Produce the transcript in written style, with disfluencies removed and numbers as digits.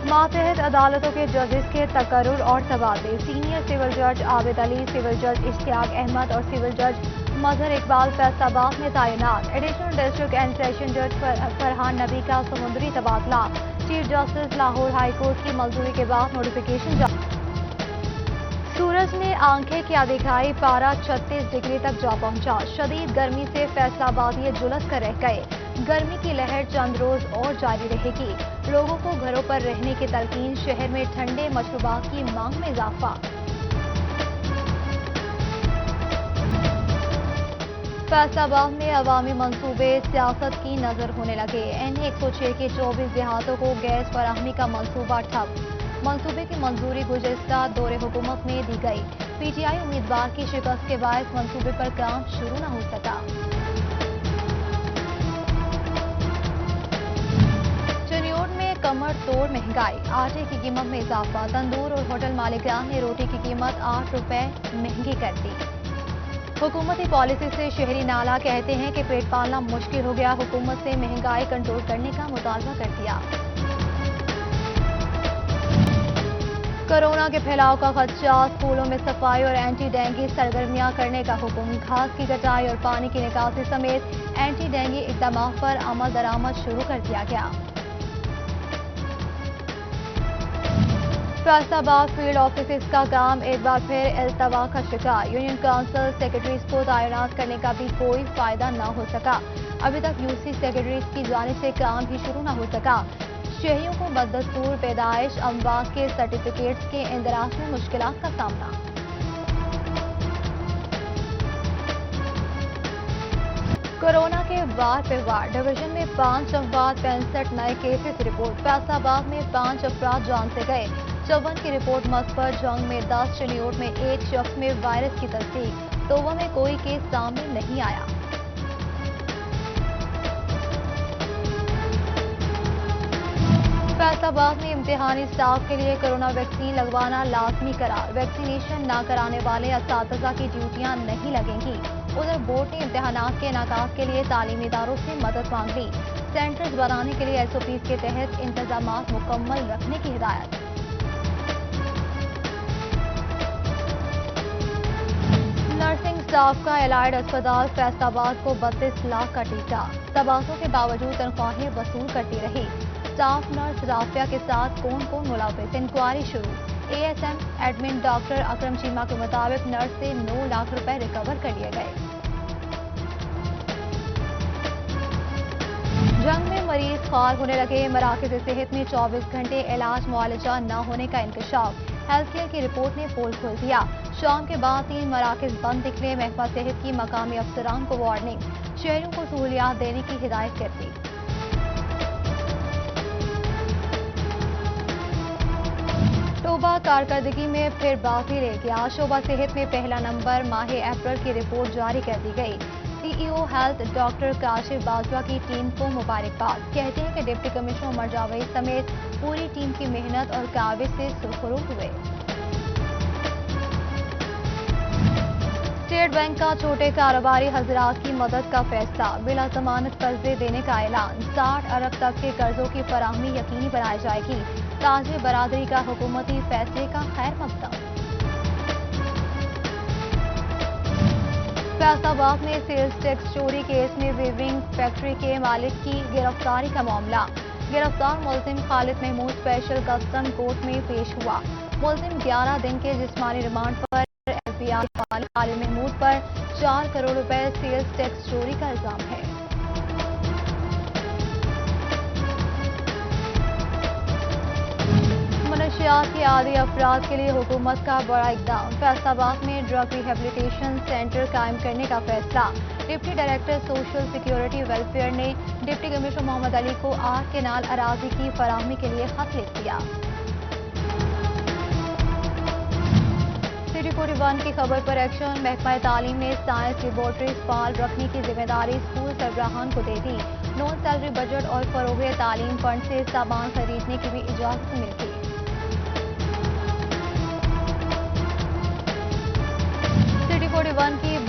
ماتحت عدالتوں کے ججز کے تقرر اور تبادلے، سینئر سول جج عابد علی، سول جج اشتیاق احمد اور سول جج مظہر اقبال فیصل آباد میں تعینات، ایڈیشنل ڈسٹرکٹ اینڈ سیشن جج فرحان نبی کا سمندری تبادلہ، chief justice Lahore high court کی منظوری کے بعد نوٹیفیکیشن جاری۔ سورج نے آنکھیں کیا دکھائی، پارا 36 ڈگری تک جا پہنچا، شدید گرمی سے فیصل آبادی جھلس کر رہ گئے، گرمی کی لہر چند روز اور جاری رہے گی، لوگوں کو گھروں پر رہنے کی تلقین، شہر میں ٹھنڈے مشروبات کی مانگ میں اضافہ۔ فیصل آباد میں عوامی منصوبے سیاست کی نظر ہونے لگے، این 106 کے 24 دیہاتوں کو گیس فراہمی کا منصوبہ ٹھپ، منصوبے کی منظوری گزشتہ دور حکومت میں دی گئی، پی ٹی آئی امیدوار کی شکست کے باعث منصوبے پر کام شروع نہ ہو سکا۔ چنیوٹ میں کمر توڑ مہنگائی، آٹے کی قیمت میں اضافہ، تندور اور ہوٹل مالکان نے روٹی کی قیمت 8 روپے مہنگی کر دی۔ حکومتی پالیسی سے شہری نالا، کہتے ہیں کہ پیٹ پالنا مشکل ہو گیا، حکومت سے مہنگائی کنٹرول کرنے کا مطالبہ کر دیا۔ کورونا کے پھیلاؤ کا خدشہ، اسکولوں میں صفائی اور اینٹی ڈینگی سرگرمیاں کرنے کا حکم، گھاس کی کٹائی اور پانی کی نکاسی سمیت اینٹی ڈینگی اقدامات پر عمل درآمد شروع کر دیا گیا۔ فیصل آباد فیلڈ آفیسز کا کام ایک بار پھر التوا کا شکار، یونین کونسل سیکرٹریز کو تعینات کرنے کا بھی کوئی فائدہ نہ ہو سکا، ابھی تک یو سی سیکرٹریز کی جانب سے کام بھی شروع نہ ہو سکا، شہریوں کو بدستور پیدائش اموات کے سرٹیفکیٹس کے اندراج میں مشکلات کا سامنا۔ کورونا کے وار پہ وار، ڈویژن میں 5 اموات، 65 نئے کیسز رپورٹ، فیصل آباد میں 5 افراد جان سے گئے، 54 کی رپورٹ مثبت، جنگ میں 10، چنیوٹ میں 1 شخص میں وائرس کی تصدیق، توبہ میں کوئی کیس سامنے نہیں آیا۔ فیصل آباد میں امتحانی اسٹاف کے لیے کورونا ویکسین لگوانا لازمی قرار، ویکسینیشن نہ کرانے والے اساتذہ کی ڈیوٹیاں نہیں لگیں گی، ادھر بورڈ نے امتحانات کے انعقاد کے لیے تعلیمی اداروں سے مدد مانگ لی، سینٹرز بنانے کے لیے ایس او پیز کے تحت انتظامات مکمل رکھنے کی ہدایت۔ نرسنگ اسٹاف کا الائڈ اسپتال فیصل آباد کو 32 لاکھ کا ٹیکہ، تباہیوں کے باوجود تنخواہیں وصول کرتی رہی، اسٹاف نرس رافیہ کے ساتھ کون کون ملوث، انکوائری شروع، A S M admin doctor Akram Cheema کے مطابق نرس سے 9 لاکھ روپے ریکور کر لیے گئے۔ جنگ میں مریض خوار ہونے لگے، مراکز صحت میں 24 گھنٹے علاج معالجہ نہ ہونے کا انکشاف، ہیلتھ کیئر کی رپورٹ نے پول کھول دیا، شام کے بعد 3 مراکز بند نکلے، محکمہ صحت کی مقامی افسران کو وارننگ، شہریوں کو سہولیات دینے کی ہدایت کر دی۔ توبہ کارکردگی میں پھر باقی رہ گیا، شعبہ صحت میں پہلا نمبر، ماہ اپریل کی رپورٹ جاری کر دی گئی، C E O health doctor Kashif Bajwa کی ٹیم کو مبارکباد، کہتے ہیں کہ ڈپٹی کمشنر عمر جاوید سمیت پوری ٹیم کی محنت اور کاوش سے سرخرو ہوئے۔ اسٹیٹ بینک کا چھوٹے کاروباری حضرات کی مدد کا فیصلہ، بلا ضمانت قرضے دینے کا اعلان، 60 ارب تک کے قرضوں کی فراہمی یقینی بنائی جائے گی، تاجر برادری کا حکومتی فیصلے کا خیر مقدم۔ فیصل آباد میں سیلز ٹیکس چوری کیس میں ویونگ فیکٹری کے مالک کی گرفتاری کا معاملہ، گرفتار ملزم خالد محمود اسپیشل کسٹم کورٹ میں پیش ہوا، ملزم 11 دن کے جسمانی ریمانڈ پر، ایف بی آئی والے خالد محمود پر 4 کروڑ روپے سیلز ٹیکس چوری کا الزام ہے۔ منشیات کے عادی افراد کے لیے حکومت کا بڑا اقدام، فیصل آباد میں ڈرگ ریہیبلیٹیشن سینٹر قائم کرنے کا فیصلہ، deputy director social security welfare نے ڈپٹی کمشنر محمد علی کو آر کینال اراضی کی فراہمی کے لیے خط لکھ دیا۔ سٹی 41 کی خبر پر ایکشن، محکمہ تعلیم نے سائنس لیبارٹریز فعال رکھنے کی ذمہ داری اسکول سربراہان کو دے دی، نان سیلری بجٹ اور فروغ تعلیم فنڈ سے سامان خریدنے کی بھی اجازت مل گئی۔ سٹی 41 کی